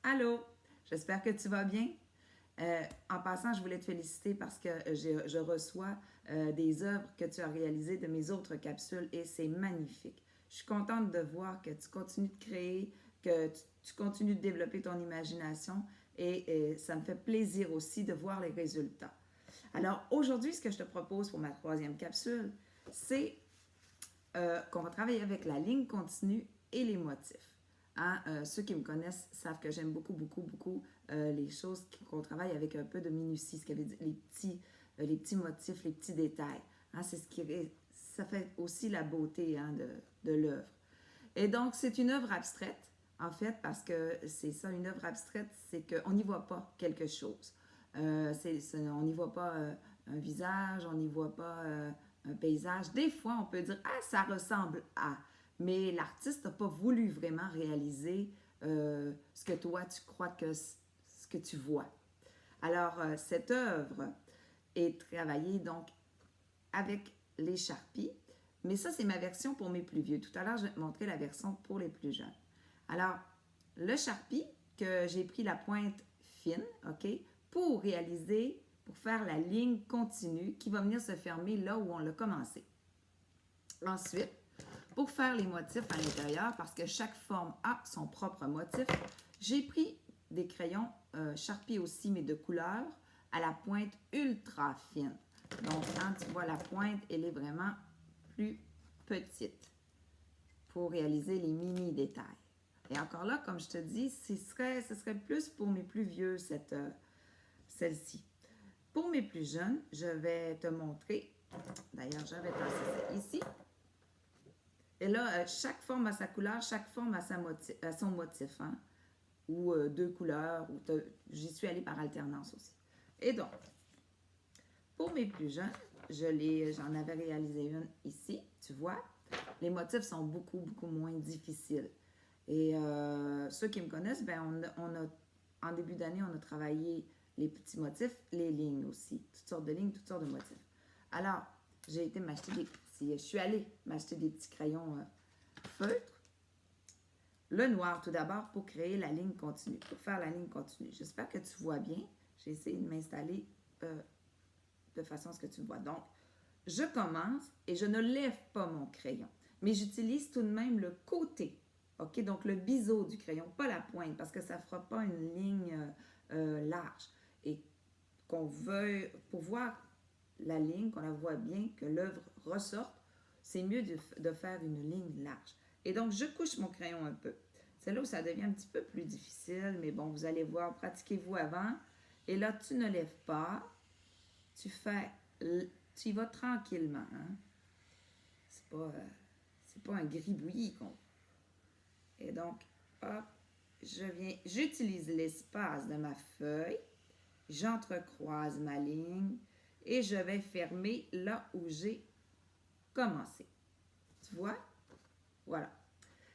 Allô, j'espère que tu vas bien. En passant, je voulais te féliciter parce que je reçois des œuvres que tu as réalisées de mes autres capsules et c'est magnifique. Je suis contente de voir que tu continues de créer, que tu continues de développer ton imagination et ça me fait plaisir aussi de voir les résultats. Alors aujourd'hui, ce que je te propose pour ma troisième capsule, c'est qu'on va travailler avec la ligne continue et les motifs. Hein? Ceux qui me connaissent savent que j'aime beaucoup, beaucoup, beaucoup les choses qu'on travaille avec un peu de minutie, ce qui veut dire les petits motifs, les petits détails. Hein? C'est ce qui ça fait aussi la beauté hein, de l'œuvre. Et donc, c'est une œuvre abstraite, en fait, parce que c'est ça, une œuvre abstraite, c'est qu'on n'y voit pas quelque chose. On n'y voit pas un visage, on n'y voit pas un paysage. Des fois, on peut dire, ah, ça ressemble à. Mais l'artiste n'a pas voulu vraiment réaliser ce que toi, tu crois que ce que tu vois. Alors, cette œuvre est travaillée donc avec les Sharpies, mais ça, c'est ma version pour mes plus vieux. Tout à l'heure, je vais te montrer la version pour les plus jeunes. Alors, le Sharpie, que j'ai pris la pointe fine, OK, pour réaliser, pour faire la ligne continue qui va venir se fermer là où on l'a commencé. Ensuite, pour faire les motifs à l'intérieur, parce que chaque forme a son propre motif, j'ai pris des crayons Sharpie aussi, mais de couleur, à la pointe ultra fine. Donc, quand tu vois la pointe, elle est vraiment plus petite pour réaliser les mini détails. Et encore là, comme je te dis, ce serait plus pour mes plus vieux, celle-ci. Pour mes plus jeunes, je vais te montrer, d'ailleurs, je vais tasser ça ici. Et là, chaque forme a sa couleur, chaque forme a son motif, hein? Ou deux couleurs, j'y suis allée par alternance aussi. Et donc, pour mes plus jeunes, j'en avais réalisé une ici, tu vois. Les motifs sont beaucoup, beaucoup moins difficiles. Et ceux qui me connaissent, ben en début d'année, on a travaillé les petits motifs, les lignes aussi. Toutes sortes de lignes, toutes sortes de motifs. Alors, je suis allée m'acheter des petits crayons feutres. Le noir, tout d'abord, pour créer la ligne continue, pour faire la ligne continue. J'espère que tu vois bien. J'ai essayé de m'installer de façon à ce que tu me vois. Donc, je commence et je ne lève pas mon crayon, mais j'utilise tout de même le côté. OK? Donc, le biseau du crayon, pas la pointe, parce que ça ne fera pas une ligne large. Et qu'on veuille, pour voir la ligne, qu'on la voit bien, que l'œuvre ressorte, c'est mieux de faire une ligne large. Et donc, je couche mon crayon un peu. C'est là où ça devient un petit peu plus difficile, mais bon, vous allez voir, pratiquez-vous avant. Et là, tu ne lèves pas, tu y vas tranquillement. Hein? C'est pas un gribouillis. Et donc, hop, j'utilise l'espace de ma feuille, j'entrecroise ma ligne et je vais fermer là où j'ai commencé. Tu vois? Voilà.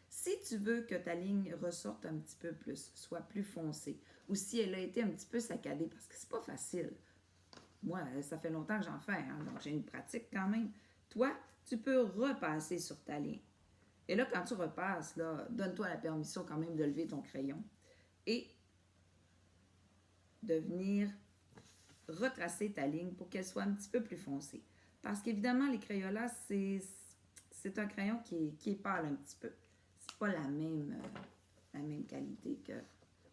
Si tu veux que ta ligne ressorte un petit peu plus, soit plus foncée, ou si elle a été un petit peu saccadée, parce que c'est pas facile. Moi, ça fait longtemps que j'en fais, hein, donc j'ai une pratique quand même. Toi, tu peux repasser sur ta ligne. Et là, quand tu repasses, là, donne-toi la permission quand même de lever ton crayon et de venir retracer ta ligne pour qu'elle soit un petit peu plus foncée. Parce qu'évidemment, les Crayolas, c'est un crayon qui est pâle un petit peu. C'est pas la même qualité que...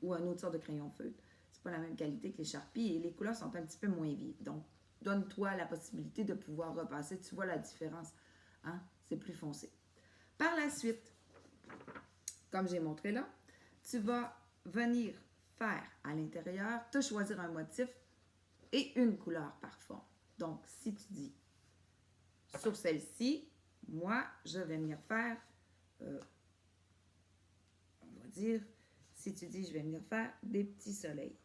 ou un autre sort de crayon feutre. C'est pas la même qualité que les Sharpies et les couleurs sont un petit peu moins vives. Donc, donne-toi la possibilité de pouvoir repasser. Tu vois la différence. Hein? C'est plus foncé. Par la suite, comme j'ai montré là, tu vas venir faire à l'intérieur, te choisir un motif et une couleur par forme. Donc, si tu dis sur celle-ci, moi, je vais venir faire, on va dire, si tu dis je vais venir faire des petits soleils.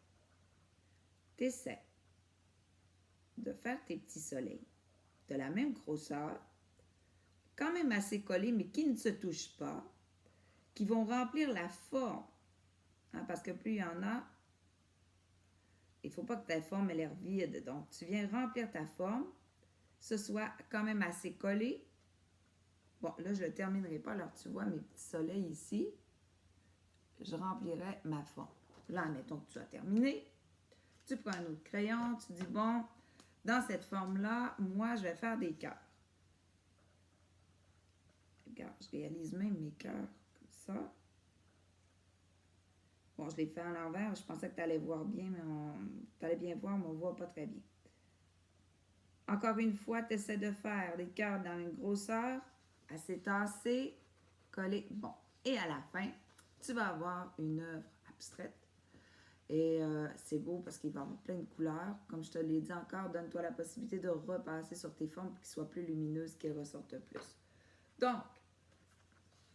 Tu essaies de faire tes petits soleils de la même grosseur, quand même assez collés, mais qui ne se touchent pas, qui vont remplir la forme. Hein, parce que plus il y en a, il ne faut pas que ta forme ait l'air vide. Donc, tu viens remplir ta forme, ce soit quand même assez collé. Bon, là, je ne le terminerai pas. Alors, tu vois mes petits soleils ici. Je remplirai ma forme. là, admettons que tu as terminé. Tu prends un autre crayon, tu dis, bon, dans cette forme-là, moi, je vais faire des cœurs. Regarde, je réalise même mes cœurs comme ça. Bon, je l'ai fait à l'envers. Je pensais que tu allais voir bien, mais tu allais bien voir, mais on ne voit pas très bien. Encore une fois, tu essaies de faire des cœurs dans une grosseur assez tassée, collée. Bon, et à la fin, tu vas avoir une œuvre abstraite. Et c'est beau parce qu'il va y avoir plein de couleurs. Comme je te l'ai dit encore, donne-toi la possibilité de repasser sur tes formes pour qu'elles soient plus lumineuses, qu'elles ressortent plus. Donc,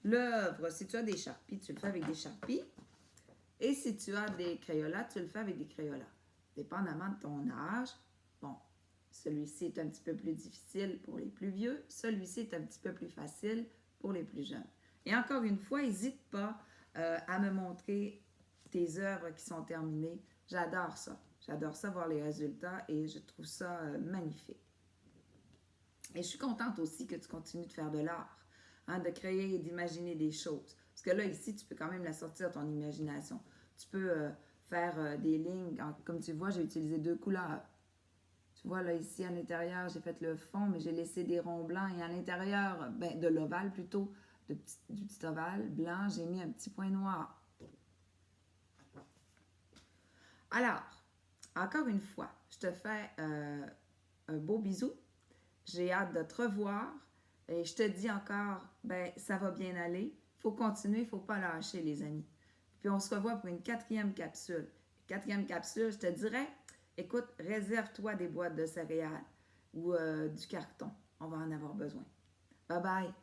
l'œuvre, si tu as des charpies, tu le fais avec des charpies. Et si tu as des crayolas, tu le fais avec des crayolas. Dépendamment de ton âge, bon, celui-ci est un petit peu plus difficile pour les plus vieux, celui-ci est un petit peu plus facile pour les plus jeunes. Et encore une fois, n'hésite pas à me montrer tes œuvres qui sont terminées. J'adore ça. J'adore ça, voir les résultats et je trouve ça magnifique. Et je suis contente aussi que tu continues de faire de l'art, hein, de créer et d'imaginer des choses. Parce que là, ici, tu peux quand même la sortir, ton imagination. Tu peux faire des lignes. Comme tu vois, j'ai utilisé 2 couleurs. Tu vois, là, ici, à l'intérieur, j'ai fait le fond, mais j'ai laissé des ronds blancs. Et à l'intérieur, de l'ovale plutôt, du petit ovale blanc, j'ai mis un petit point noir. Alors, encore une fois, je te fais un beau bisou. J'ai hâte de te revoir. Et je te dis encore, ça va bien aller. Il faut continuer, il ne faut pas lâcher, les amis. Puis on se revoit pour une 4e capsule. 4e capsule, je te dirais, écoute, réserve-toi des boîtes de céréales ou du carton. On va en avoir besoin. Bye bye!